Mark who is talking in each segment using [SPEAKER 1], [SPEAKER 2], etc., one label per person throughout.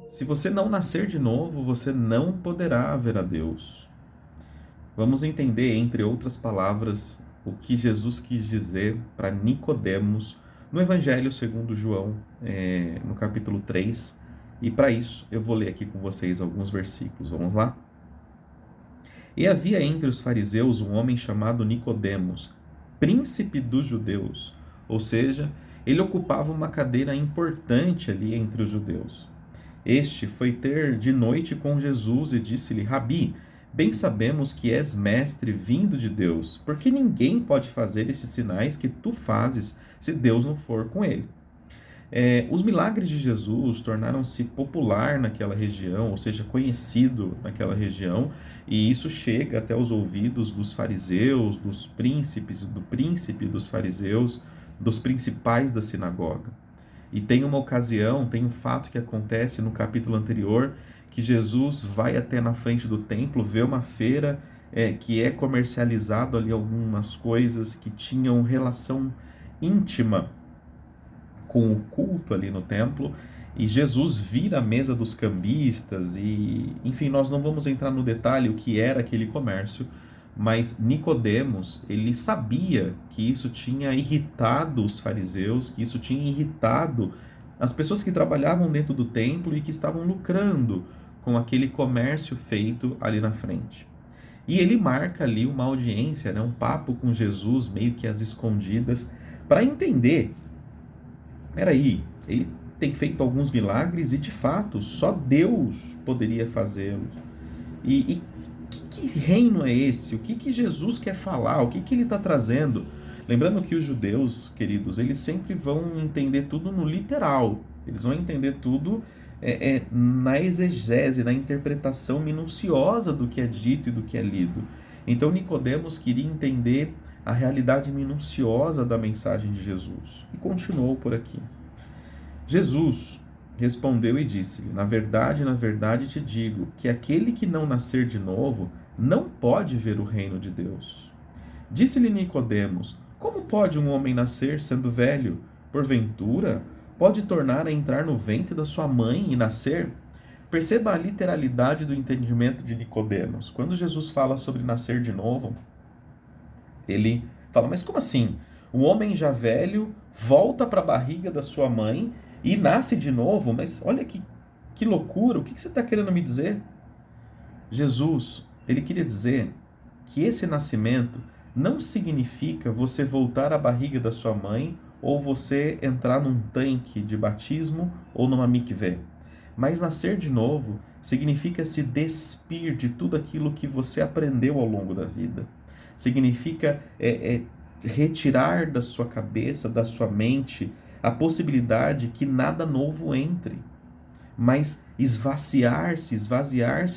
[SPEAKER 1] Se você não nascer de novo, você não poderá ver a Deus. Vamos entender, entre outras palavras, o que Jesus quis dizer para Nicodemos no Evangelho segundo João, no capítulo 3. E para isso, eu vou ler aqui com vocês alguns versículos. Vamos lá? E havia entre os fariseus um homem chamado Nicodemos, príncipe dos judeus, ou seja, ele ocupava uma cadeira importante ali entre os judeus. Este foi ter de noite com Jesus e disse-lhe: Rabi, bem sabemos que és mestre vindo de Deus, porque ninguém pode fazer esses sinais que tu fazes se Deus não for com ele. Os milagres de Jesus tornaram-se popular naquela região, ou seja, conhecido naquela região, e isso chega até os ouvidos dos fariseus, dos príncipes, do príncipe dos fariseus, dos principais da sinagoga. E tem uma ocasião, tem um fato que acontece no capítulo anterior, que Jesus vai até na frente do templo, vê uma feira que é comercializado ali algumas coisas que tinham relação íntima com o culto ali no templo, e Jesus vira a mesa dos cambistas e, enfim, nós não vamos entrar no detalhe o que era aquele comércio, mas Nicodemos, ele sabia que isso tinha irritado os fariseus, que isso tinha irritado as pessoas que trabalhavam dentro do templo e que estavam lucrando com aquele comércio feito ali na frente. E ele marca ali uma audiência, né, um papo com Jesus, meio que às escondidas, para entender. Peraí, ele tem feito alguns milagres e de fato só Deus poderia fazê-los. E que reino é esse? O que Jesus quer falar? O que ele está trazendo? Lembrando que os judeus, queridos, eles sempre vão entender tudo no literal. Eles vão entender tudo na exegese, na interpretação minuciosa do que é dito e do que é lido. Então Nicodemos queria entender a realidade minuciosa da mensagem de Jesus. E continuou por aqui. Jesus respondeu e disse-lhe: na verdade te digo que aquele que não nascer de novo não pode ver o reino de Deus. Disse-lhe Nicodemos: como pode um homem nascer sendo velho? Porventura, pode tornar a entrar no ventre da sua mãe e nascer? Perceba a literalidade do entendimento de Nicodemos. Quando Jesus fala sobre nascer de novo, ele fala: mas como assim? O homem já velho volta para a barriga da sua mãe e nasce de novo? Mas olha que loucura, o que você está querendo me dizer? Jesus, ele queria dizer que esse nascimento não significa você voltar à barriga da sua mãe ou você entrar num tanque de batismo ou numa mikvé. Mas nascer de novo significa se despir de tudo aquilo que você aprendeu ao longo da vida. Significa retirar da sua cabeça, da sua mente, a possibilidade que nada novo entre, mas esvaziar-se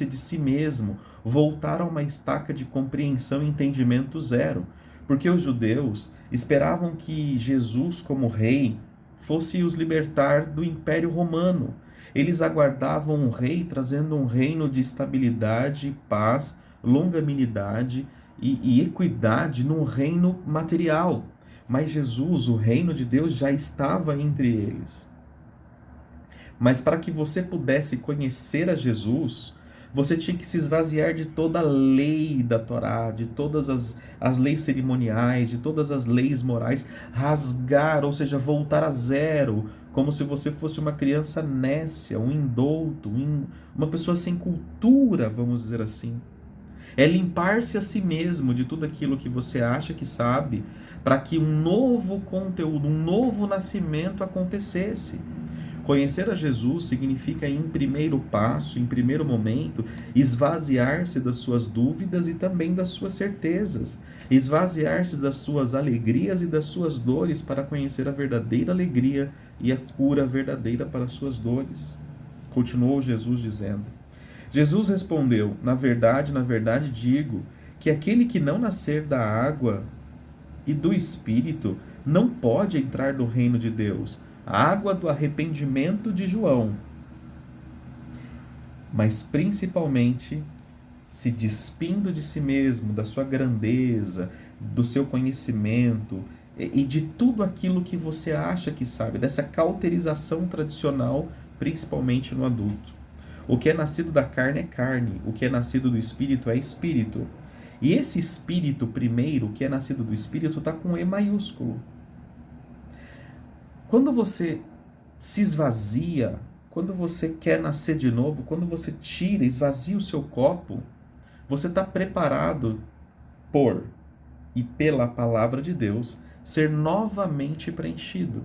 [SPEAKER 1] de si mesmo, voltar a uma estaca de compreensão e entendimento zero, porque os judeus esperavam que Jesus, como rei, fosse os libertar do Império Romano. Eles aguardavam um rei trazendo um reino de estabilidade, paz, longanimidade e equidade num reino material. Mas Jesus, o reino de Deus, já estava entre eles. Mas para que você pudesse conhecer a Jesus, você tinha que se esvaziar de toda a lei da Torá, de todas as leis cerimoniais, de todas as leis morais, rasgar, ou seja, voltar a zero, como se você fosse uma criança nécia, um indouto, uma pessoa sem cultura, vamos dizer assim. É limpar-se a si mesmo de tudo aquilo que você acha que sabe, para que um novo conteúdo, um novo nascimento acontecesse. Conhecer a Jesus significa, em primeiro passo, em primeiro momento, esvaziar-se das suas dúvidas e também das suas certezas, esvaziar-se das suas alegrias e das suas dores para conhecer a verdadeira alegria e a cura verdadeira para as suas dores. Continuou Jesus dizendo. Jesus respondeu: na verdade digo que aquele que não nascer da água e do Espírito não pode entrar no reino de Deus. A água do arrependimento de João, mas principalmente se despindo de si mesmo, da sua grandeza, do seu conhecimento, e de tudo aquilo que você acha que sabe, dessa cauterização tradicional, principalmente no adulto. O que é nascido da carne é carne, o que é nascido do espírito é espírito. E esse espírito primeiro, que é nascido do espírito, está com E maiúsculo. Quando você se esvazia, quando você quer nascer de novo, quando você tira, esvazia o seu copo, você está preparado por e pela palavra de Deus ser novamente preenchido.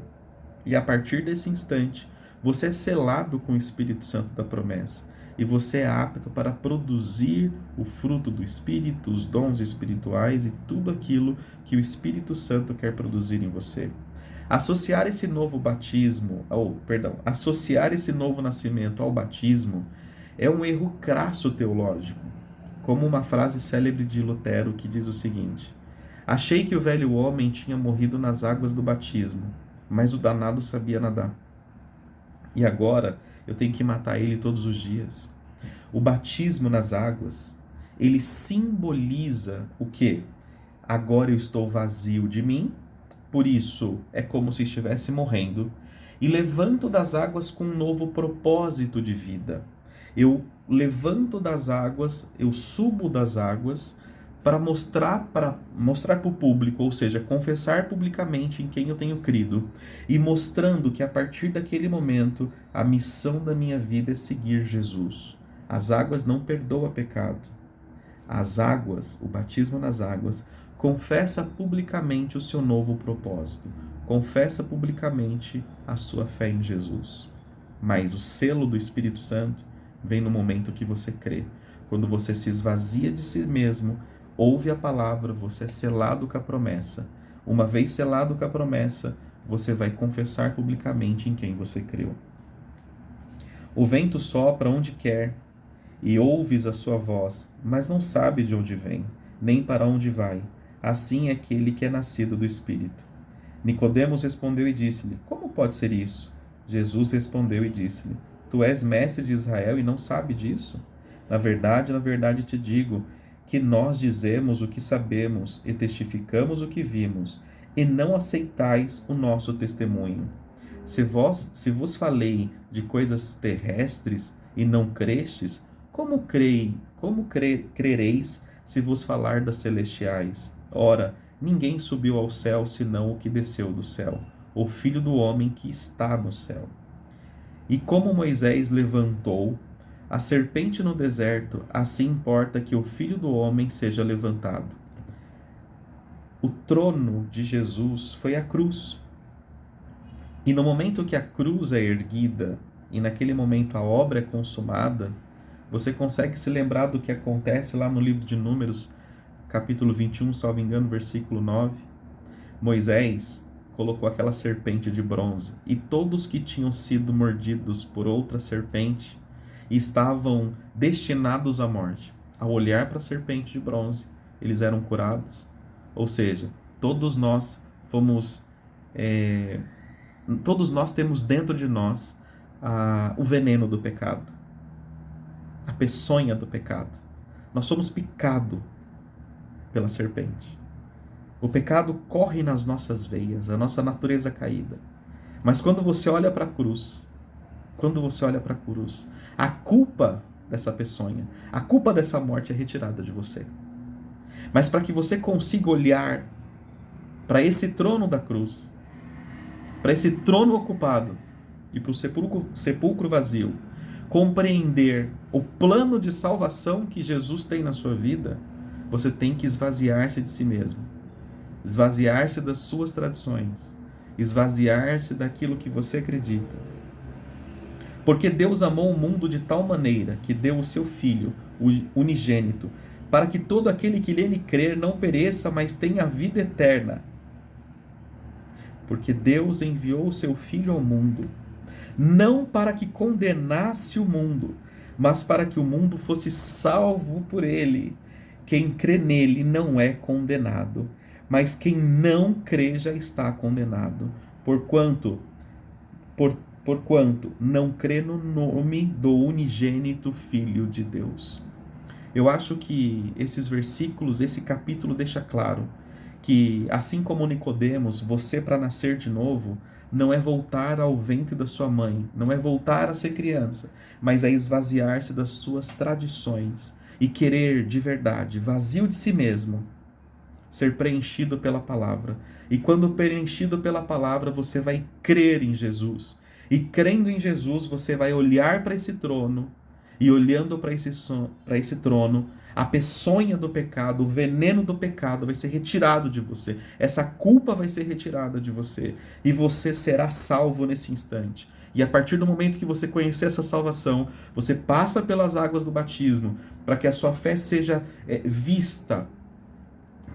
[SPEAKER 1] E a partir desse instante, você é selado com o Espírito Santo da promessa. E você é apto para produzir o fruto do Espírito, os dons espirituais e tudo aquilo que o Espírito Santo quer produzir em você. Associar esse novo batismo, associar esse novo nascimento ao batismo é um erro crasso teológico, como uma frase célebre de Lutero que diz o seguinte: achei que o velho homem tinha morrido nas águas do batismo, mas o danado sabia nadar. E agora eu tenho que matar ele todos os dias. O batismo nas águas, ele simboliza o quê? Agora eu estou vazio de mim, por isso é como se estivesse morrendo, e levanto das águas com um novo propósito de vida. Eu levanto das águas, eu subo das águas para mostrar para o público, ou seja, confessar publicamente em quem eu tenho crido, e mostrando que a partir daquele momento a missão da minha vida é seguir Jesus. As águas não perdoam pecado. As águas, o batismo nas águas, confessa publicamente o seu novo propósito, confessa publicamente a sua fé em Jesus. Mas o selo do Espírito Santo vem no momento que você crê. Quando você se esvazia de si mesmo, ouve a palavra, você é selado com a promessa. Uma vez selado com a promessa, você vai confessar publicamente em quem você creu. O vento sopra onde quer, e ouves a sua voz, mas não sabe de onde vem, nem para onde vai. Assim é aquele que é nascido do Espírito. Nicodemos respondeu e disse-lhe: como pode ser isso? Jesus respondeu e disse-lhe: tu és mestre de Israel e não sabe disso? Na verdade te digo que nós dizemos o que sabemos e testificamos o que vimos, e não aceitais o nosso testemunho. Se vos falei de coisas terrestres e não crestes, como crereis se vos falar das celestiais? Ora, ninguém subiu ao céu senão o que desceu do céu, o Filho do homem que está no céu. E como Moisés levantou a serpente no deserto, assim importa que o Filho do homem seja levantado. O trono de Jesus foi a cruz. E no momento que a cruz é erguida, e naquele momento a obra é consumada, você consegue se lembrar do que acontece lá no livro de Números, capítulo 21, salvo engano, versículo 9. Moisés colocou aquela serpente de bronze, e todos que tinham sido mordidos por outra serpente estavam destinados à morte. Ao olhar para a serpente de bronze, eles eram curados. Ou seja, todos nós temos dentro de nós o veneno do pecado, a peçonha do pecado. Nós somos picados pela serpente. O pecado corre nas nossas veias, a nossa natureza caída. Mas quando você olha para a cruz, a culpa dessa peçonha, a culpa dessa morte é retirada de você. Mas para que você consiga olhar para esse trono da cruz, para esse trono ocupado e para o sepulcro vazio, compreender o plano de salvação que Jesus tem na sua vida, você tem que esvaziar-se de si mesmo, esvaziar-se das suas tradições, esvaziar-se daquilo que você acredita. Porque Deus amou o mundo de tal maneira que deu o seu Filho, o unigênito, para que todo aquele que nele crer não pereça, mas tenha vida eterna. Porque Deus enviou o seu Filho ao mundo, não para que condenasse o mundo, mas para que o mundo fosse salvo por ele. Quem crê nele não é condenado, mas quem não crê já está condenado, porquanto não crê no nome do unigênito Filho de Deus. Eu acho que esses versículos, esse capítulo deixa claro que, assim como Nicodemos, você para nascer de novo não é voltar ao ventre da sua mãe, não é voltar a ser criança, mas é esvaziar-se das suas tradições e querer de verdade, vazio de si mesmo, ser preenchido pela palavra. E quando preenchido pela palavra, você vai crer em Jesus. E crendo em Jesus, você vai olhar para esse trono, e olhando para esse trono, a peçonha do pecado, o veneno do pecado vai ser retirado de você. Essa culpa vai ser retirada de você. E você será salvo nesse instante. E a partir do momento que você conhecer essa salvação, você passa pelas águas do batismo, para que a sua fé seja vista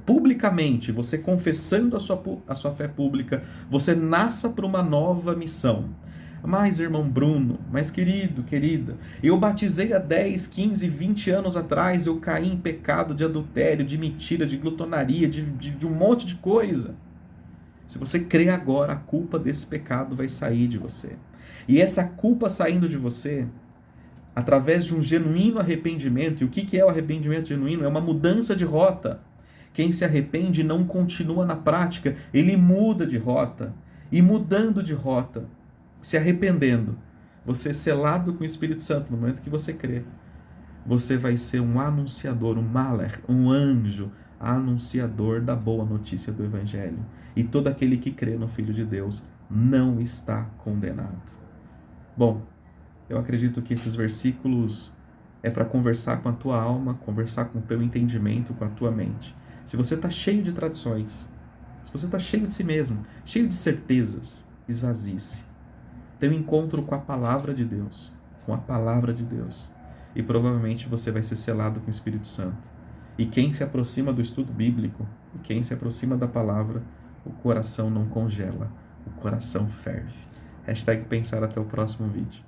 [SPEAKER 1] publicamente, você confessando a sua fé pública, você nasça para uma nova missão. Mas, irmão Bruno, mas querido, querida, eu batizei há 10, 15, 20 anos atrás, eu caí em pecado de adultério, de mentira, de glutonaria, de um monte de coisa. Se você crê agora, a culpa desse pecado vai sair de você. E essa culpa saindo de você, através de um genuíno arrependimento, e o que é o arrependimento genuíno? É uma mudança de rota. Quem se arrepende não continua na prática, ele muda de rota. E mudando de rota, se arrependendo, você selado com o Espírito Santo no momento que você crê, você vai ser um anunciador, um maler, um anjo, anunciador da boa notícia do Evangelho. E todo aquele que crê no Filho de Deus não está condenado. Bom, eu acredito que esses versículos é para conversar com a tua alma, conversar com o teu entendimento, com a tua mente. Se você está cheio de tradições, se você está cheio de si mesmo, cheio de certezas, esvazie-se. Tenha um encontro com a palavra de Deus, com a palavra de Deus. E provavelmente você vai ser selado com o Espírito Santo. E quem se aproxima do estudo bíblico, e quem se aproxima da palavra, o coração não congela, o coração ferve. #pensar até o próximo vídeo.